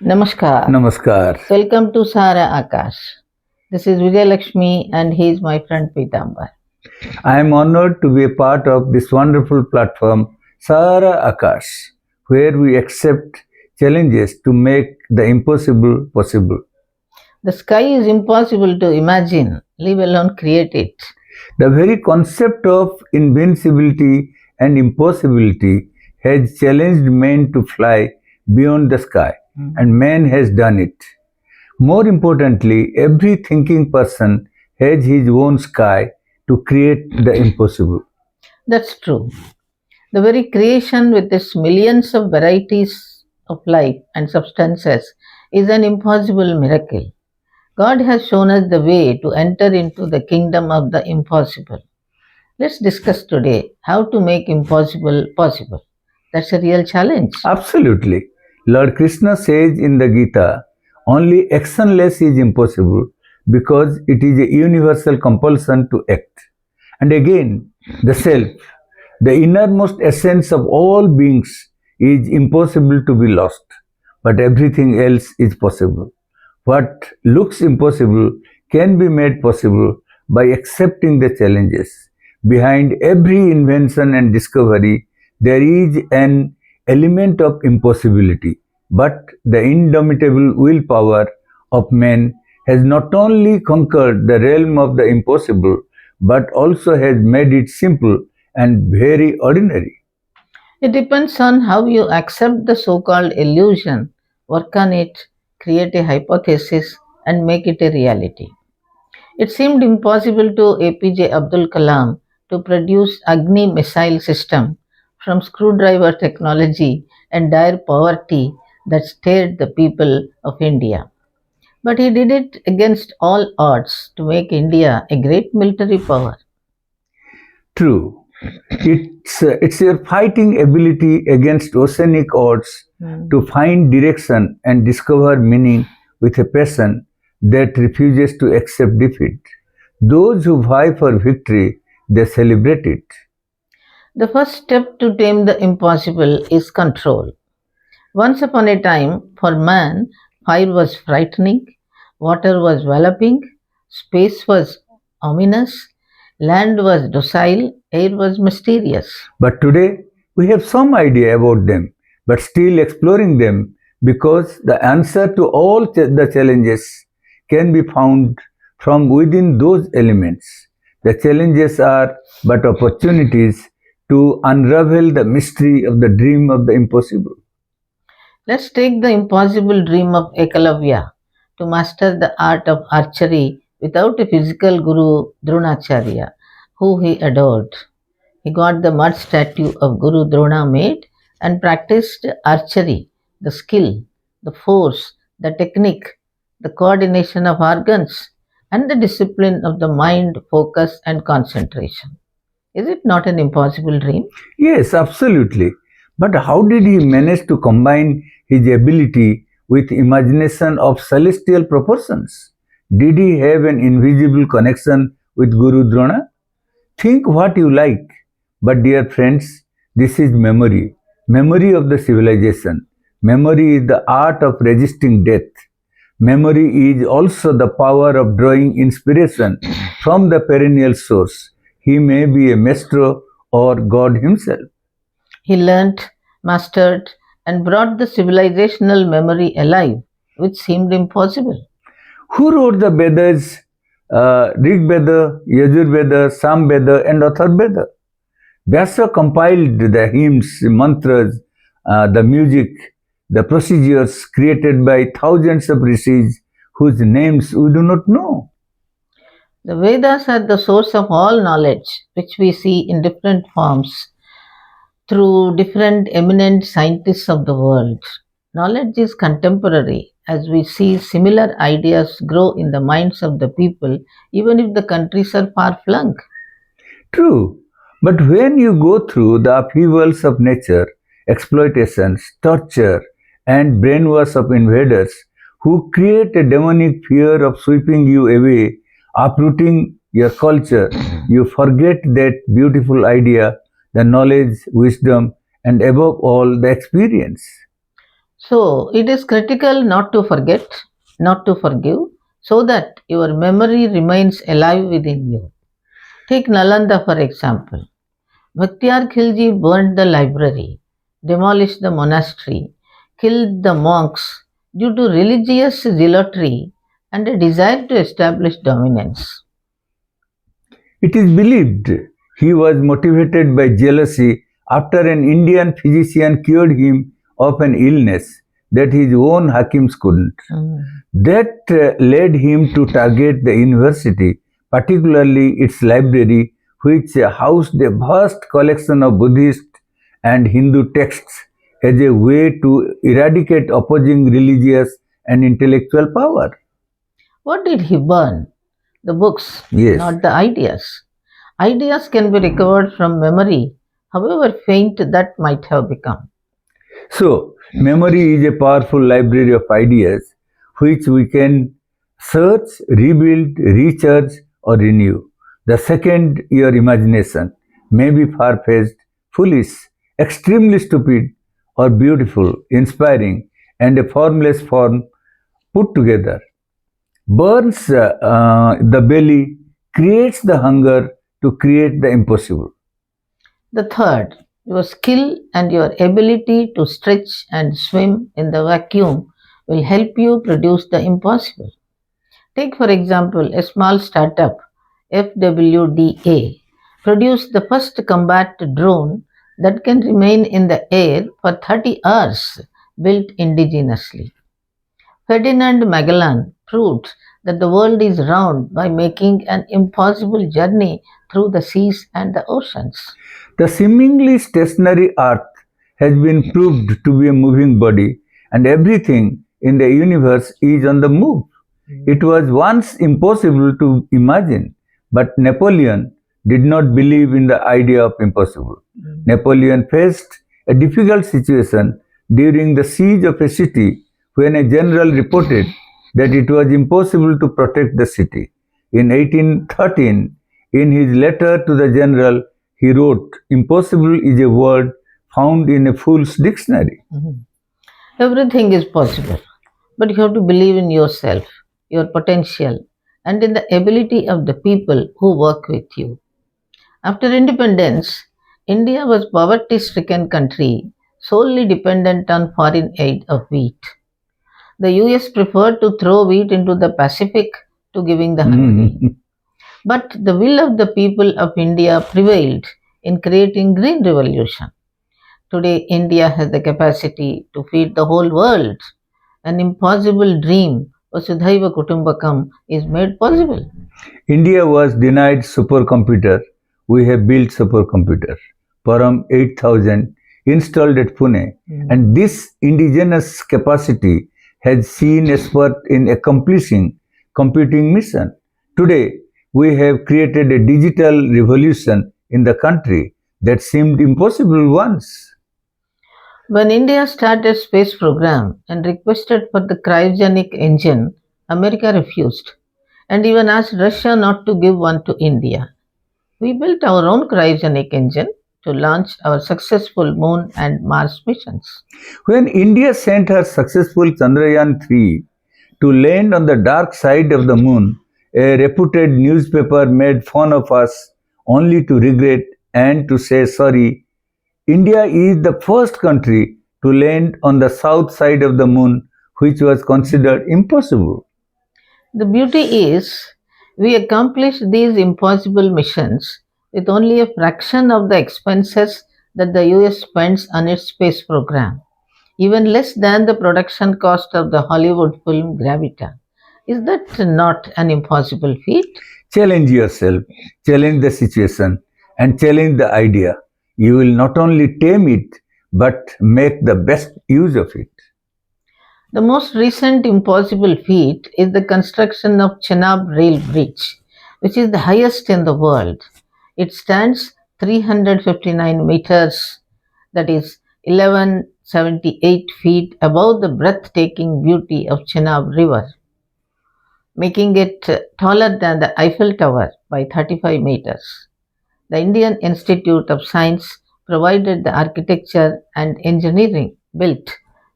Namaskar. Namaskar. Welcome to Sara Akash. This is Vijay Lakshmi and he is my friend Pitambar. I am honored to be a part of this wonderful platform, Sara Akash, where we accept challenges to make the impossible possible. The sky is impossible to imagine, leave alone create it. The very concept of invincibility and impossibility has challenged men to fly beyond the sky, and man has done it. More importantly, every thinking person has his own sky to create the impossible. That's true. The very creation with its millions of varieties of life and substances is an impossible miracle. God has shown us the way to enter into the kingdom of the impossible. Let's discuss today how to make impossible possible. That's a real challenge. Absolutely. Lord Krishna says in the Gita, only actionless is impossible because it is a universal compulsion to act. And again, the self, the innermost essence of all beings, is impossible to be lost, but everything else is possible. What looks impossible can be made possible by accepting the challenges. Behind every invention and discovery, there is an element of impossibility, but the indomitable willpower of man has not only conquered the realm of the impossible, but also has made it simple and very ordinary. It depends on how you accept the so called illusion, work on it, create a hypothesis, and make it a reality. It seemed impossible to APJ Abdul Kalam to produce Agni missile system from screwdriver technology and dire poverty that stared the people of India. But he did it against all odds to make India a great military power. True. It's your fighting ability against oceanic odds to find direction and discover meaning with a passion that refuses to accept defeat. Those who vie for victory, they celebrate it. The first step to tame the impossible is control. Once upon a time, for man, fire was frightening, water was enveloping, space was ominous, land was docile, air was mysterious. But today, we have some idea about them, but still exploring them because the answer to all the challenges can be found from within those elements. The challenges are but opportunities to unravel the mystery of the dream of the impossible. Let's take the impossible dream of Ekalavya to master the art of archery without a physical guru Dronacharya, who he adored. He got the mud statue of Guru Drona made and practiced archery, the skill, the force, the technique, the coordination of organs, and the discipline of the mind, focus, and concentration. Is it not an impossible dream? Yes, absolutely. But how did he manage to combine his ability with imagination of celestial proportions? Did he have an invisible connection with Guru Drona? Think what you like. But dear friends, this is memory. Memory of the civilization. Memory is the art of resisting death. Memory is also the power of drawing inspiration from the perennial source. He may be a maestro or God himself. He learnt, mastered, and brought the civilizational memory alive, which seemed impossible. Who wrote the Vedas? Rig Veda, Yajur Veda, Sam Veda, and Athar Veda. Vyasa compiled the hymns, mantras, the music, the procedures created by thousands of rishis whose names we do not know. The Vedas are the source of all knowledge, which we see in different forms through different eminent scientists of the world. Knowledge is contemporary as we see similar ideas grow in the minds of the people, even if the countries are far flung. True, but when you go through the upheavals of nature, exploitations, torture, and brainwash of invaders who create a demonic fear of sweeping you away, uprooting your culture, you forget that beautiful idea, the knowledge, wisdom, and above all, the experience. So it is critical not to forget, not to forgive, so that your memory remains alive within you. Take Nalanda for example. Bhaktiar Khilji burned the library, demolished the monastery, killed the monks due to religious zealotry and a desire to establish dominance. It is believed he was motivated by jealousy after an Indian physician cured him of an illness that his own Hakims couldn't. Mm. That led him to target the university, particularly its library, which housed a vast collection of Buddhist and Hindu texts as a way to eradicate opposing religious and intellectual power. What did he burn? The books, Yes. not the ideas. Ideas can be recovered from memory, however faint that might have become. So, memory is a powerful library of ideas which we can search, rebuild, recharge, or renew. The second, your imagination may be far fetched, foolish, extremely stupid, or beautiful, inspiring, and a formless form put together. Burns the belly, creates the hunger to create the impossible. The third, your skill and your ability to stretch and swim in the vacuum will help you produce the impossible. Take, for example, a small startup, FWDA, produced the first combat drone that can remain in the air for 30 hours, built indigenously. Ferdinand Magellan proved that the world is round by making an impossible journey through the seas and the oceans. The seemingly stationary Earth has been proved to be a moving body, and everything in the universe is on the move. It was once impossible to imagine, but Napoleon did not believe in the idea of impossible. Napoleon faced a difficult situation during the siege of a city when a general reported that it was impossible to protect the city. In 1813, in his letter to the general, he wrote, "Impossible is a word found in a fool's dictionary." Mhm. Everything is possible, but you have to believe in yourself, your potential, and in the ability of the people who work with you. After independence, India was poverty-stricken country solely dependent on foreign aid of wheat. The US preferred to throw wheat into the Pacific to giving the hungry. But the will of the people of India prevailed in creating green revolution. Today India has the capacity to feed the whole world. An impossible dream, Vasudhaiva Kutumbakam, is made possible. India was denied supercomputer. We have built supercomputer. Param 8000 installed at Pune. And this indigenous capacity has seen expert in accomplishing computing mission. Today, we have created a digital revolution in the country that seemed impossible once. When India started space program and requested for the cryogenic engine, America refused and even asked Russia not to give one to India. We built our own cryogenic engine to launch our successful moon and Mars missions. When India sent her successful Chandrayaan 3 to land on the dark side of the moon, a reputed newspaper made fun of us only to regret and to say sorry. India is the first country to land on the south side of the moon, which was considered impossible. The beauty is, we accomplished these impossible missions with only a fraction of the expenses that the US spends on its space program, even less than the production cost of the Hollywood film Gravita. Is that not an impossible feat? Challenge yourself, challenge the situation, and challenge the idea. You will not only tame it, but make the best use of it. The most recent impossible feat is the construction of Chenab Rail Bridge, which is the highest in the world. It stands 359 meters, that is 1178 feet above the breathtaking beauty of Chenab River, making it taller than the Eiffel Tower by 35 meters. The Indian Institute of Science provided the architecture and engineering built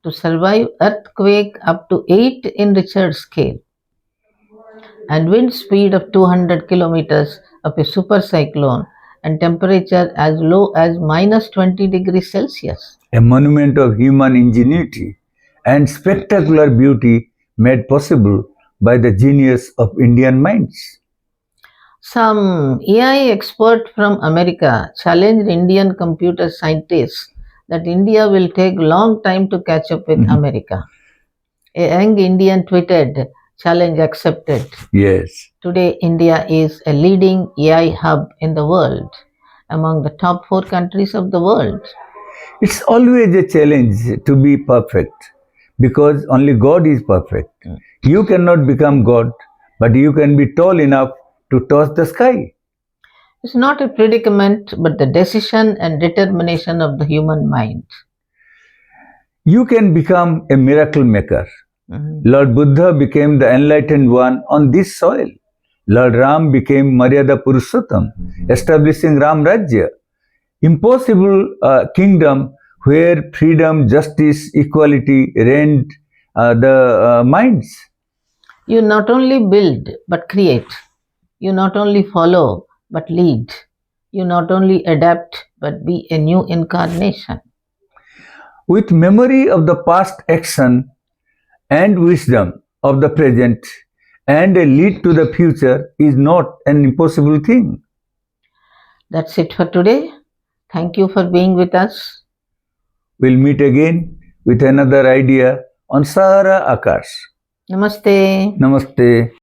to survive earthquake up to 8 in Richter scale and wind speed of 200 kilometers of a supercyclone and temperature as low as minus 20 degrees Celsius. A monument of human ingenuity and spectacular beauty made possible by the genius of Indian minds. Some AI expert from America challenged Indian computer scientists that India will take long time to catch up with America. A young Indian tweeted, challenge accepted. Yes. Today, India is a leading AI hub in the world, among the top 4 countries of the world. It's always a challenge to be perfect because only God is perfect. You cannot become God, but you can be tall enough to touch the sky. It's not a predicament, but the decision and determination of the human mind. You can become a miracle maker. Lord Buddha became the enlightened one on this soil. Lord Ram became Maryada Purushottam, establishing Ram Rajya, impossible kingdom where freedom, justice, equality reigned the minds. You not only build, but create. You not only follow, but lead. You not only adapt, but be a new incarnation. With memory of the past action and wisdom of the present and a lead to the future is not an impossible thing. That's it for today. Thank you for being with us. We'll meet again with another idea on Sahara Akash. Namaste. Namaste.